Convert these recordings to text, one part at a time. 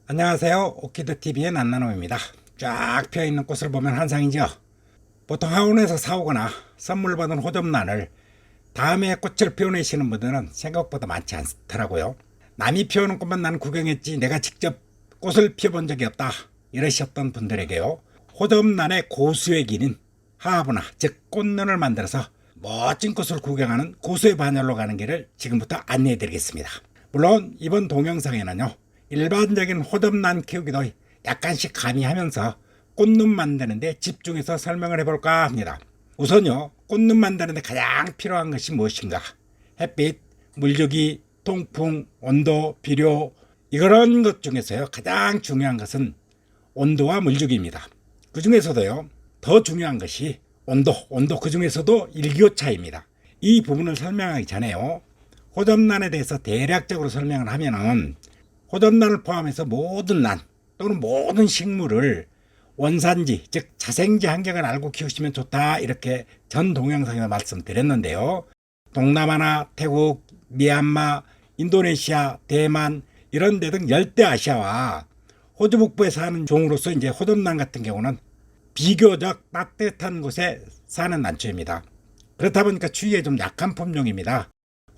안녕하세요. 오키드TV의 난나노입니다. 쫙 펴있는 꽃을 보면 환상이죠. 보통 학원에서 사오거나 선물 받은 호접란을 다음에 꽃을 피워내시는 분들은 생각보다 많지 않더라고요. 남이 피우는 꽃만 나는 구경했지 내가 직접 꽃을 피워본 적이 없다 이러셨던 분들에게요, 호접란의 고수의 길인 하하브나, 즉 꽃눈을 만들어서 멋진 꽃을 구경하는 고수의 반열로 가는 길을 지금부터 안내해 드리겠습니다. 물론 이번 동영상에는요, 일반적인 호접란 키우기도 약간씩 가미하면서 꽃눈 만드는데 집중해서 설명을 해볼까 합니다. 우선요, 꽃눈 만드는데 가장 필요한 것이 무엇인가? 햇빛, 물주기, 통풍, 온도, 비료, 이런 것 중에서요 가장 중요한 것은 온도와 물주기입니다. 그 중에서도요 더 중요한 것이 온도, 그 중에서도 일교차입니다. 이 부분을 설명하기 전에요, 호접란에 대해서 대략적으로 설명을 하면은, 호접란을 포함해서 모든 란 또는 모든 식물을 원산지, 즉 자생지 환경을 알고 키우시면 좋다, 이렇게 전 동영상에서 말씀드렸는데요. 동남아나 태국, 미얀마, 인도네시아, 대만 이런 데 등 열대아시아와 호주 북부에 사는 종으로서 이제 호접란 같은 경우는 비교적 따뜻한 곳에 사는 난초입니다. 그렇다 보니까 추위에 좀 약한 품종입니다.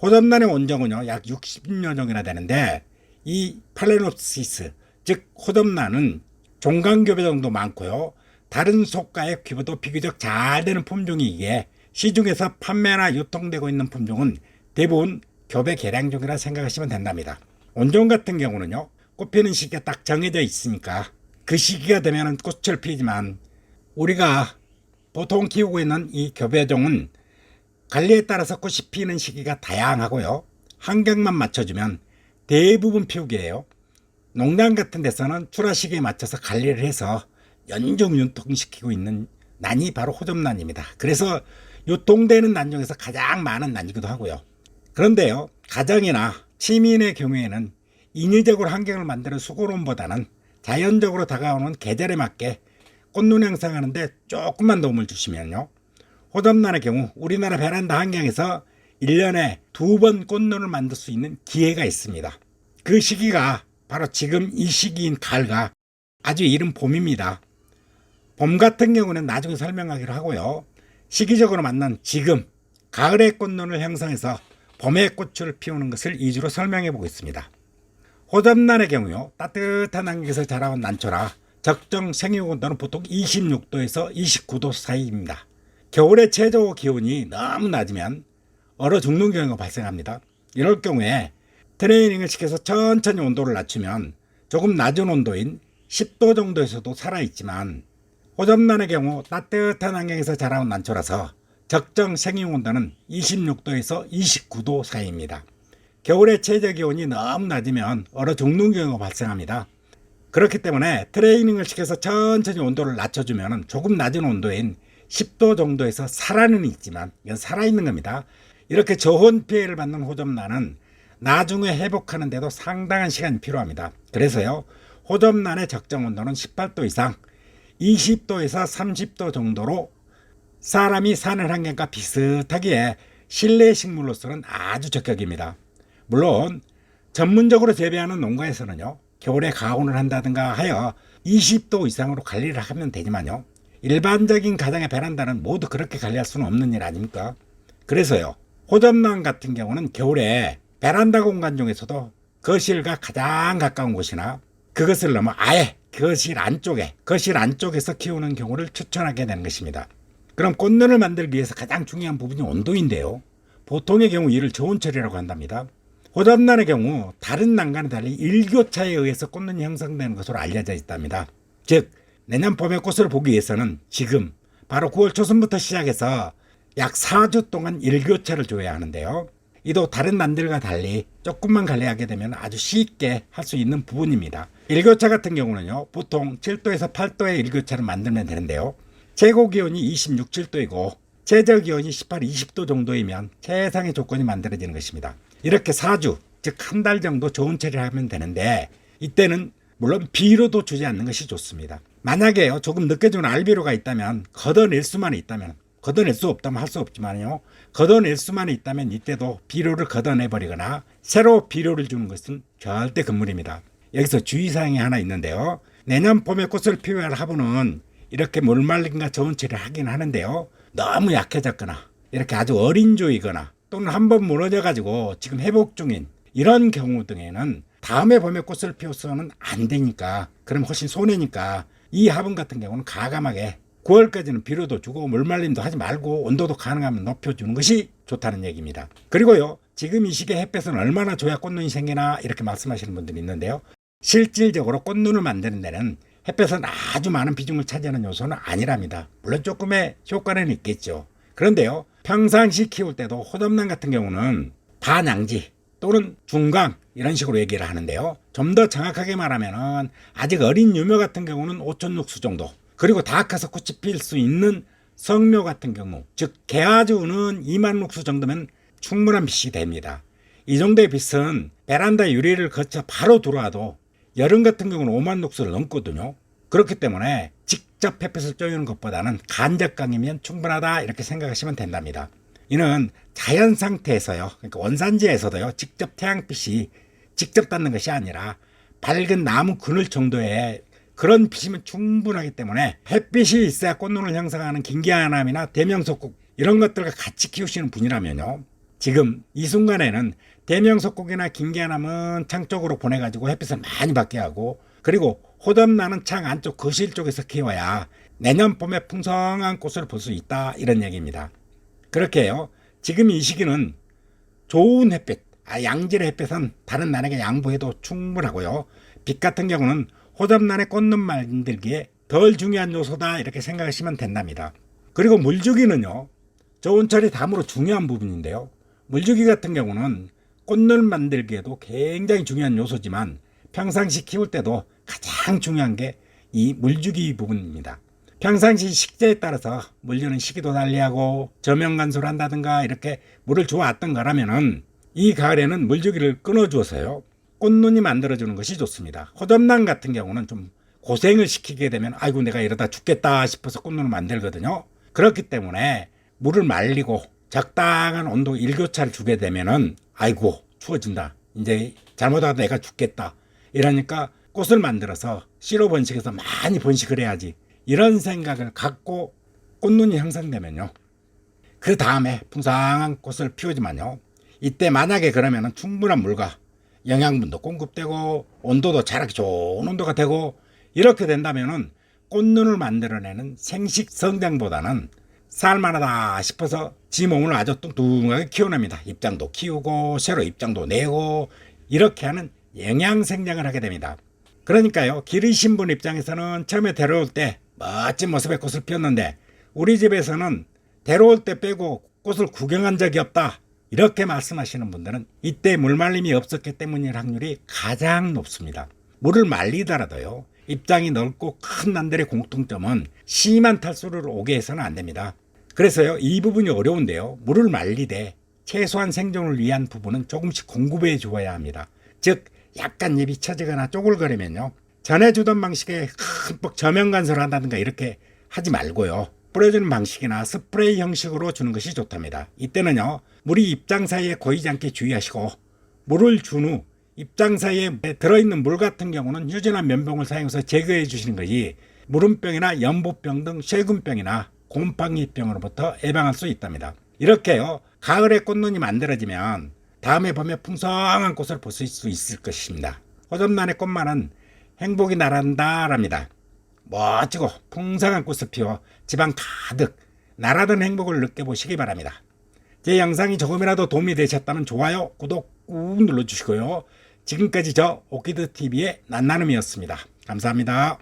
호접란의 원종은요 약 60여 종이나 되는데, 이 팔레노시스, 즉 호접란은 종강교배 정도 많고요, 다른 속가의 귀부도 비교적 잘 되는 품종이기에 시중에서 판매나 유통되고 있는 품종은 대부분 교배 개량종이라 생각하시면 된답니다. 원종 같은 경우는요, 꽃 피는 시기가 딱 정해져 있으니까 그 시기가 되면 꽃을 피지만, 우리가 보통 키우고 있는 이 교배종은 관리에 따라서 꽃이 피는 시기가 다양하고요, 환경만 맞춰주면 대부분 피우기예요. 농장 같은 데서는 출하 시기에 맞춰서 관리를 해서 연중 유통시키고 있는 난이 바로 호접란입니다. 그래서 유통되는 난 중에서 가장 많은 난이기도 하고요. 그런데요, 가정이나 시민의 경우에는 인위적으로 환경을 만드는 수고로움보다는 자연적으로 다가오는 계절에 맞게 꽃눈 형성하는데 조금만 도움을 주시면요, 호접란의 경우 우리나라 베란다 환경에서 1년에 2번 꽃눈을 만들 수 있는 기회가 있습니다. 그 시기가 바로 지금 이 시기인 가을과 아주 이른 봄입니다. 봄 같은 경우는 나중에 설명하기로 하고요, 시기적으로 맞는 지금 가을의 꽃눈을 형성해서 봄의 꽃을 피우는 것을 이주로 설명해 보겠습니다. 호접란의 경우요, 따뜻한 환경에서 자라온 난초라 적정 생육 온도는 보통 26도에서 29도 사이입니다. 겨울의 최저 기온이 너무 낮으면 얼어 죽는 경우가 발생합니다. 이럴 경우에 트레이닝을 시켜서 천천히 온도를 낮추면 조금 낮은 온도인 10도 정도에서도 살아있지만, 호접란의 경우 따뜻한 환경에서 자라온 난초라서 적정 생육 온도는 26도에서 29도 사이입니다. 겨울의 최저 기온이 너무 낮으면 얼어 죽는 경우가 발생합니다. 그렇기 때문에 트레이닝을 시켜서 천천히 온도를 낮춰주면 조금 낮은 온도인 10도 정도에서 살아는 있지만, 이건 살아있는 겁니다. 이렇게 저온 피해를 받는 호접란은 나중에 회복하는 데도 상당한 시간이 필요합니다. 그래서요, 호접란의 적정 온도는 18도 이상 20도에서 30도 정도로 사람이 사는 환경과 비슷하기에 실내 식물로서는 아주 적격입니다. 물론 전문적으로 재배하는 농가에서는요, 겨울에 가온을 한다든가 하여 20도 이상으로 관리를 하면 되지만요, 일반적인 가정의 베란다는 모두 그렇게 관리할 수는 없는 일 아닙니까? 그래서요, 호접란 같은 경우는 겨울에 베란다 공간 중에서도 거실과 가장 가까운 곳이나 그것을 넘어 아예 거실 안쪽에서 키우는 경우를 추천하게 되는 것입니다. 그럼 꽃눈을 만들기 위해서 가장 중요한 부분이 온도인데요, 보통의 경우 이를 저온처리라고 한답니다. 호접란의 경우 다른 난과는 달리 일교차에 의해서 꽃눈이 형성되는 것으로 알려져 있답니다. 즉 내년 봄에 꽃을 보기 위해서는 지금 바로 9월 초순부터 시작해서 약 4주 동안 일교차를 줘야 하는데요, 이도 다른 난들과 달리 조금만 관리하게 되면 아주 쉽게 할 수 있는 부분입니다. 일교차 같은 경우는요, 보통 7도에서 8도의 일교차를 만들면 되는데요, 최고 기온이 26, 7도이고 최저 기온이 18, 20도 정도이면 최상의 조건이 만들어지는 것입니다. 이렇게 4주, 즉 한 달 정도 저온 처리를 하면 되는데, 이때는 물론 비료도 주지 않는 것이 좋습니다. 만약에요, 조금 늦게 주는 알비료가 있다면, 걷어낼 수만 있다면, 걷어낼 수 없다면 할 수 없지만요, 걷어낼 수만 있다면 이때도 비료를 걷어내버리거나 새로 비료를 주는 것은 절대 금물입니다. 여기서 주의사항이 하나 있는데요. 내년 봄에 꽃을 피워야 할 화분은 이렇게 물말림과 저온 처리를 하긴 하는데요. 너무 약해졌거나 이렇게 아주 어린 조이거나 또는 한번 무너져가지고 지금 회복 중인 이런 경우 등에는 다음에 봄에 꽃을 피워서는 안 되니까, 그럼 훨씬 손해니까 이 화분 같은 경우는 가감하게 9월까지는 비료도 주고 물말림도 하지 말고 온도도 가능하면 높여주는 것이 좋다는 얘기입니다. 그리고요, 지금 이 시기에 햇볕은 얼마나 줘야 꽃눈이 생기나 이렇게 말씀하시는 분들이 있는데요. 실질적으로 꽃눈을 만드는 데는 햇볕은 아주 많은 비중을 차지하는 요소는 아니랍니다. 물론 조금의 효과는 있겠죠. 그런데요, 평상시 키울 때도 호접란 같은 경우는 반양지 또는 중강 이런 식으로 얘기를 하는데요. 좀 더 정확하게 말하면 아직 어린 유묘 같은 경우는 5,000룩수 정도, 그리고 다 커서 꽃이 필 수 있는 성묘 같은 경우, 즉 개화주는 2만 룩수 정도면 충분한 빛이 됩니다. 이 정도의 빛은 베란다 유리를 거쳐 바로 들어와도 여름 같은 경우는 5만 룩수를 넘거든요. 그렇기 때문에 직접 햇빛을 쬐는 것보다는 간접광이면 충분하다 이렇게 생각하시면 된답니다. 이는 자연 상태에서요, 그러니까 원산지에서도요, 직접 태양빛이 직접 닿는 것이 아니라 밝은 나무 그늘 정도의 그런 빛이면 충분하기 때문에 햇빛이 있어야 꽃눈을 형성하는 긴기아남이나 대명석국 이런 것들과 같이 키우시는 분이라면요, 지금 이 순간에는 대명석국이나 긴기아남은 창 쪽으로 보내가지고 햇빛을 많이 받게 하고, 그리고 호접란은 창 안쪽 거실 쪽에서 키워야 내년 봄에 풍성한 꽃을 볼 수 있다 이런 얘기입니다. 그렇게 해요, 지금 이 시기는 좋은 햇빛, 양질의 햇빛은 다른 난에게 양보해도 충분하고요, 빛 같은 경우는 호접란의 꽃눈 만들기에 덜 중요한 요소다 이렇게 생각하시면 된답니다. 그리고 물주기는요, 저온처리 다음으로 중요한 부분인데요, 물주기 같은 경우는 꽃눈 만들기에도 굉장히 중요한 요소지만 평상시 키울 때도 가장 중요한 게 이 물주기 부분입니다. 평상시 식재에 따라서 물주는 시기도 달리하고 저명 간수를 한다든가 이렇게 물을 주어왔던 거라면은 이 가을에는 물주기를 끊어주어서요, 꽃눈이 만들어주는 것이 좋습니다. 호접란 같은 경우는 좀 고생을 시키게 되면 아이고 내가 이러다 죽겠다 싶어서 꽃눈을 만들거든요. 그렇기 때문에 물을 말리고 적당한 온도 일교차를 주게 되면은 아이고 추워진다, 이제 잘못하다 내가 죽겠다 이러니까 꽃을 만들어서 씨로 번식해서 많이 번식을 해야지, 이런 생각을 갖고 꽃눈이 형성되면요, 그 다음에 풍성한 꽃을 피우지만요, 이때 만약에 그러면은 충분한 물과 영양분도 공급되고 온도도 자라기 좋은 온도가 되고 이렇게 된다면은 꽃눈을 만들어내는 생식 성장보다는 살만하다 싶어서 지 몸을 아주 뚱뚱하게 키워냅니다. 입장도 키우고 새로 입장도 내고 이렇게 하는 영양 생장을 하게 됩니다. 그러니까요, 기르신 분 입장에서는 처음에 데려올 때 멋진 모습의 꽃을 피웠는데 우리 집에서는 데려올 때 빼고 꽃을 구경한 적이 없다 이렇게 말씀하시는 분들은 이때 물말림이 없었기 때문일 확률이 가장 높습니다. 물을 말리더라도요, 입장이 넓고 큰 난들의 공통점은 심한 탈수를 오게 해서는 안 됩니다. 그래서요, 이 부분이 어려운데요, 물을 말리되 최소한 생존을 위한 부분은 조금씩 공급해 주어야 합니다. 즉 약간 잎이 처지거나 쪼글거리면요, 전에 주던 방식에 흠뻑 저면 간수를 한다든가 이렇게 하지 말고요, 뿌려주는 방식이나 스프레이 형식으로 주는 것이 좋답니다. 이때는요, 물이 입장 사이에 고이지 않게 주의하시고, 물을 준 후 입장 사이에 들어있는 물 같은 경우는 휴지나 면봉을 사용해서 제거해 주시는 것이 물음병이나 연보병 등 쇠군병이나 곰팡이병으로부터 예방할 수 있답니다. 이렇게요, 가을에 꽃눈이 만들어지면 다음에 봄에 풍성한 꽃을 볼 수 있을 것입니다. 호접란의 꽃만은 행복이 날아간다랍니다. 멋지고 풍성한 꽃을 피워 집안 가득 날아든 행복을 느껴보시기 바랍니다. 제 영상이 조금이라도 도움이 되셨다면 좋아요, 구독 꾹 눌러주시고요. 지금까지 저 오키드TV의 난나눔이었습니다. 감사합니다.